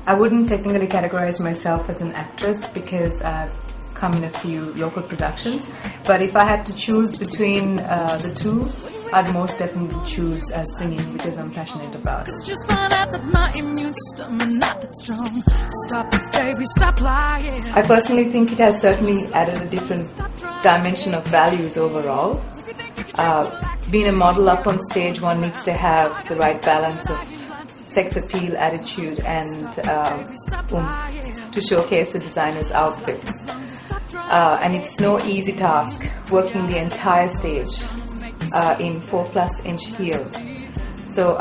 I wouldn't technically categorize myself as an actress because I've come in a few local productions. But if I had to choose between the two, I'd most definitely choose singing because I'm passionate about it. Just find out that my immune system is not that strong. Stop it, baby, stop lying. I personally think it has certainly added a different dimension of values overall. Being a model up on stage, one needs to have the right balance of sex appeal, attitude, and oomph to showcase the designer's outfits. And it's no easy task working the entire stage in 4+ inch heels. So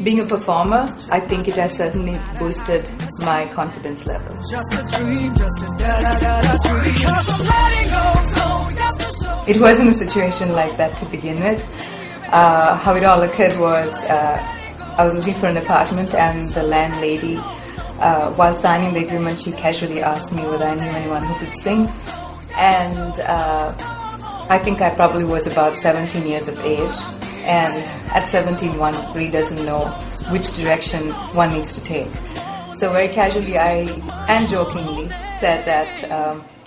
being a performer, I think it has certainly boosted my confidence level. It wasn't a situation like that to begin with. How it all occurred was I was looking for an apartment, and the landlady, while signing the agreement, she casually asked me whether I knew anyone who could sing. And I think I probably was about 17 years of age, and at 17 one really doesn't know which direction one needs to take. So very casually and jokingly said that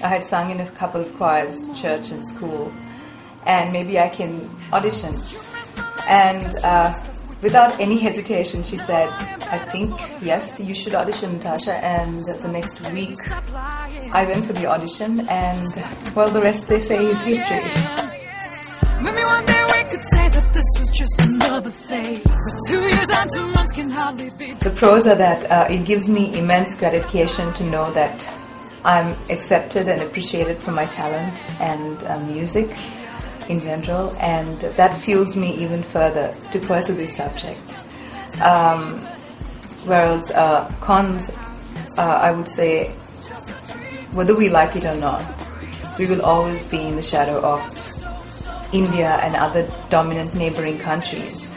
I had sung in a couple of choirs, church and school, and maybe I can audition. And without any hesitation, she said, I think, yes, you should audition, Natasha. And the next week, I went for the audition, and, well, the rest, they say, is history. Maybe one day we could say that this was just another phase. But 2 years and 2 months can hardly be. The pros are that it gives me immense gratification to know that I'm accepted and appreciated for my talent and music in general, and that fuels me even further to pursue this subject. Whereas cons, I would say, whether we like it or not, we will always be in the shadow of India and other dominant neighboring countries.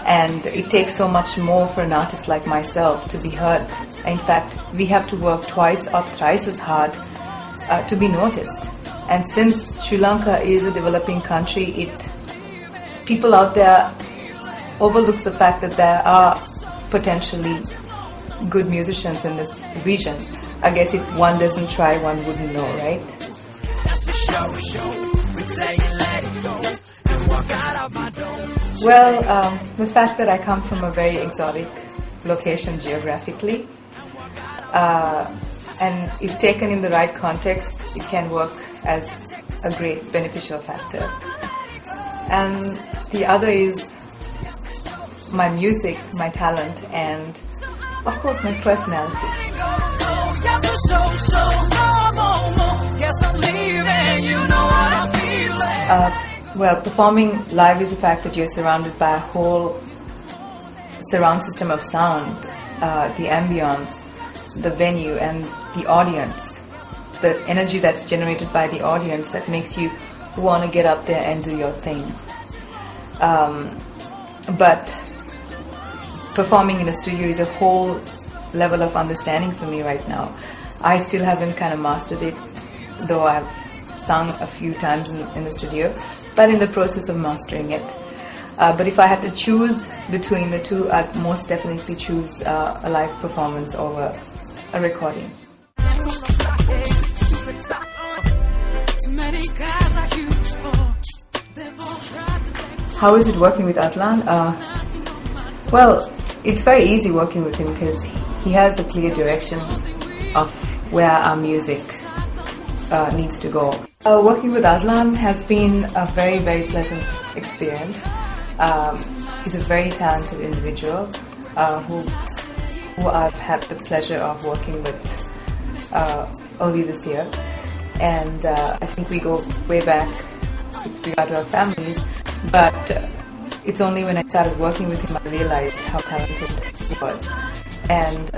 And it takes so much more for an artist like myself to be heard. In fact, we have to work twice or thrice as hard to be noticed. And since Sri Lanka is a developing country, people out there overlooks the fact that there are potentially good musicians in this region. I guess if one doesn't try, one wouldn't know, right? Well, the fact that I come from a very exotic location geographically, and if taken in the right context, it can work as a great beneficial factor. And the other is my music, my talent, and of course my personality. Well, performing live is the fact that you're surrounded by a whole surround system of sound, the ambience, the venue, and the audience. The energy that's generated by the audience that makes you want to get up there and do your thing. But performing in a studio is a whole level of understanding for me right now. I still haven't kind of mastered it, though I've sung a few times in the studio, but in the process of mastering it. But if I had to choose between the two, I'd most definitely choose a live performance over a recording. How is it working with Aslan? Well, it's very easy working with him because he has a clear direction of where our music needs to go. Working with Aslan has been a very, very pleasant experience. He's a very talented individual who I've had the pleasure of working with early this year. And I think we go way back with regard to our families. But it's only when I started working with him I realized how talented he was. And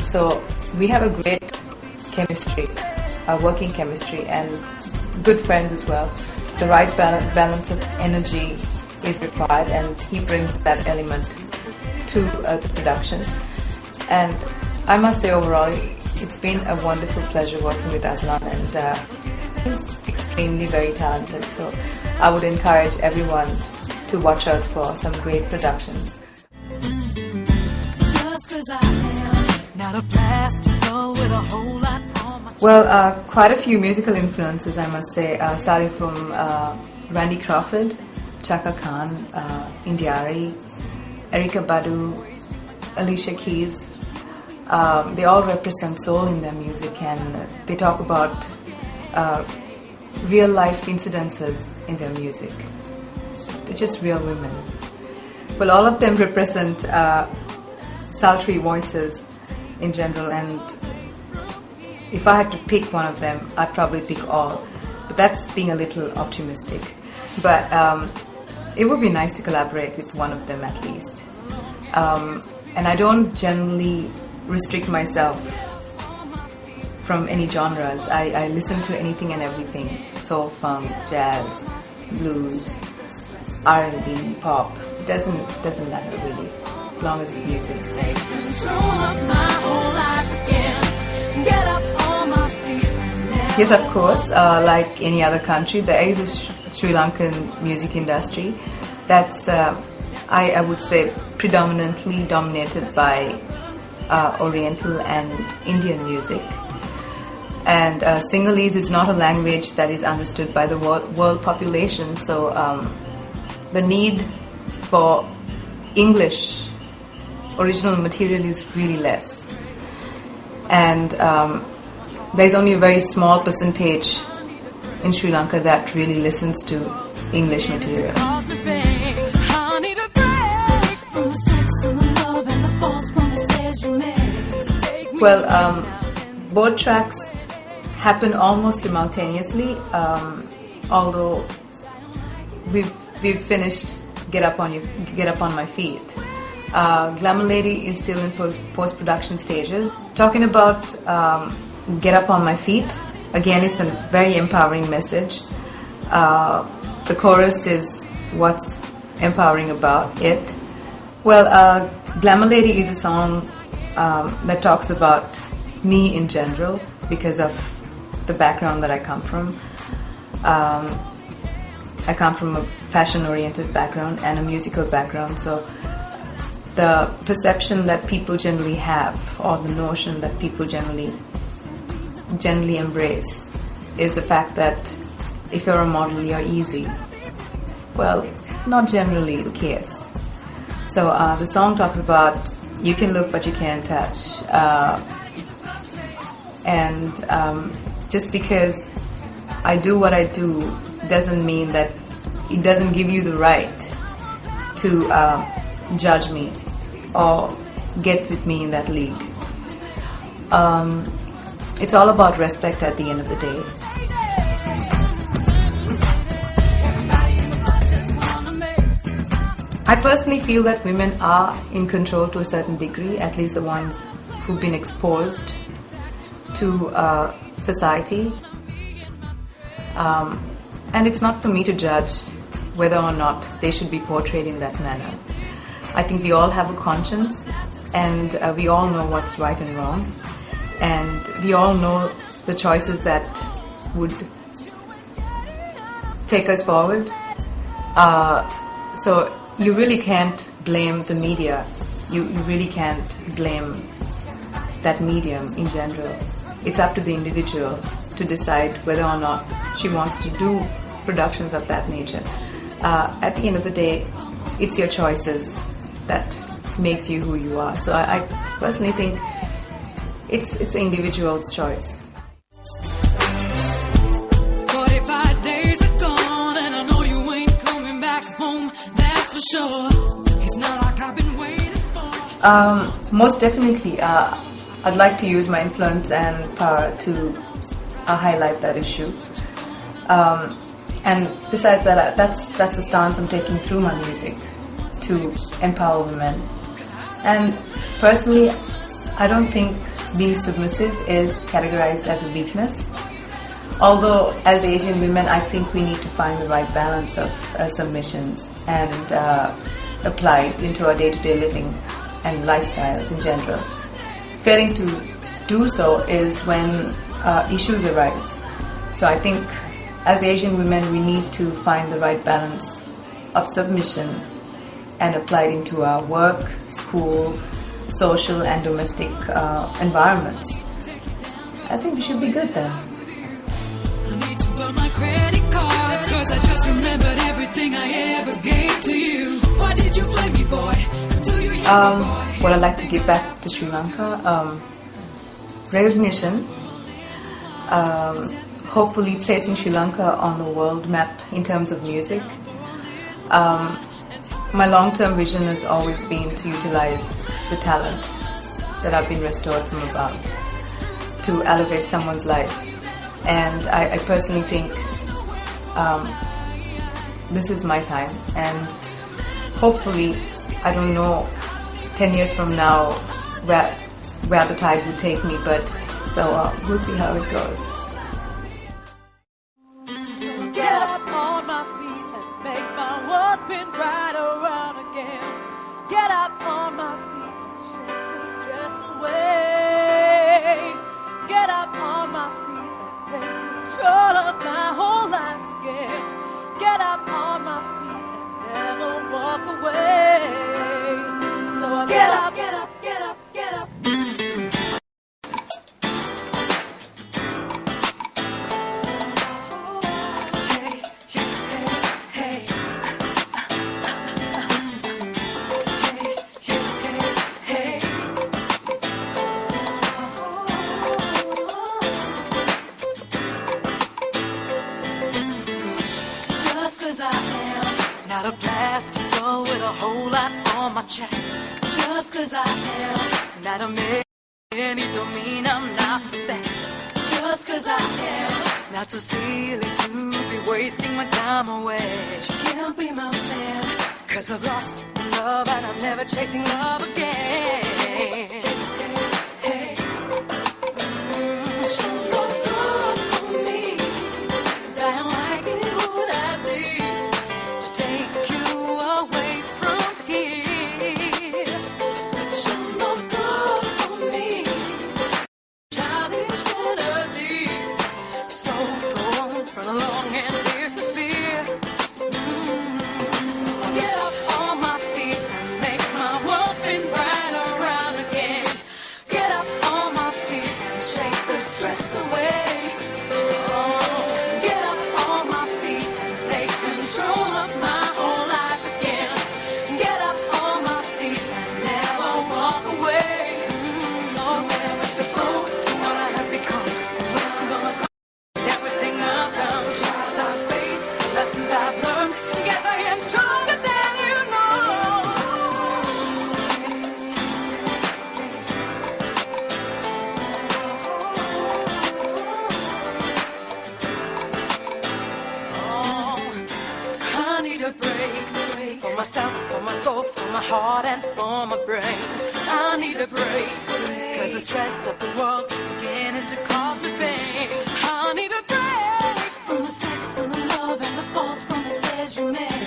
so we have a great chemistry, working chemistry, and good friends as well. The right balance of energy is required, and he brings that element to the production. And I must say overall, it's been a wonderful pleasure working with Aslan, and he's extremely very talented. So I would encourage everyone to watch out for some great productions. Just 'cause I am Not a plastic doll with a whole lot on my Well, quite a few musical influences, I must say, starting from Randy Crawford, Chaka Khan, Indiari, Erykah Badu, Alicia Keys. They all represent soul in their music, and they talk about real life incidences in their music. They're just real women. Well, all of them represent sultry voices in general, and if I had to pick one of them, I'd probably pick all. But that's being a little optimistic. But it would be nice to collaborate with one of them at least. And I don't generally restrict myself from any genres. I listen to anything and everything. Soul, funk, jazz, blues, R&B, pop. It doesn't matter really, as long as it's music. take control of my whole life again. Get up on my feet. Yes, of course, like any other country, there is a Sri Lankan music industry that's, I would say, predominantly dominated by Oriental and Indian music. And Sinhalese is not a language that is understood by the world population, so the need for English original material is really less. And there's only a very small percentage in Sri Lanka that really listens to English material. Cause the pain. I need a break from the sex and the love and the false promises you made. So take me Well, both tracks happen almost simultaneously, although we've finished Get Up on My Feet. Glamour Lady is still in post-production stages. Talking about Get Up on My Feet, again, it's a very empowering message. The chorus is what's empowering about it. Well, Glamour Lady is a song that talks about me in general because of the background that I come from. I come from a fashion-oriented background and a musical background, so the perception that people generally have, or the notion that people generally embrace, is the fact that if you're a model, you're easy. Well, not generally the case. So the song talks about you can look but you can't touch, and just because I do what I do doesn't mean that it doesn't give you the right to judge me or get with me in that league. It's all about respect at the end of the day. I personally feel that women are in control to a certain degree, at least the ones who've been exposed to society. And it's not for me to judge whether or not they should be portrayed in that manner. I think we all have a conscience, and we all know what's right and wrong, and we all know the choices that would take us forward. So you really can't blame the media. You really can't blame that medium in general. It's up to the individual to decide whether or not she wants to do productions of that nature. At the end of the day, it's your choices that makes you who you are. So I personally think it's the individual's choice. 45 days are gone, and I know you ain't coming back home. That's for sure. It's not like I've been waiting for. Most definitely, I'd like to use my influence and power to highlight that issue. And besides that, that's the stance I'm taking through my music, to empower women. And personally, I don't think being submissive is categorized as a weakness. Although, as Asian women, I think we need to find the right balance of submission and apply it into our day-to-day living and lifestyles in general. Failing to do so is when issues arise. So I think as Asian women, we need to find the right balance of submission and apply it into our work, school, social and domestic environments. I think we should be good then. I need to burn my credit cards, 'cause I just remembered everything I ever gave to you. Why did you play me, boy? Do you hear me, boy? What I'd like to give back to Sri Lanka, recognition, hopefully placing Sri Lanka on the world map in terms of music. My long-term vision has always been to utilize the talent that I've been restored from above to elevate someone's life. And I personally think this is my time, and hopefully, I don't know 10 years from now where the tide will take me, but so we'll see how it goes. Get up on my feet and make my world spin right around again. Get up on my feet and shake the stress away. Get up on my feet and take control of my whole life again. Get up on my feet and never walk away. So I get up, get up, get up, get up. Not a plastic girl with a whole lot on my chest. Just 'cause I am not a man, it don't mean I'm not the best. Just 'cause I am not too silly to be wasting my time away. She can't be my man, 'cause I've lost love and I'm never chasing love again. She go good for me, 'cause I like it what I see. For myself, for my soul, for my heart and for my brain. I need a break, 'cause the stress of the world's beginning to cause me pain. I need a break from the sex and the love and the false promises you made.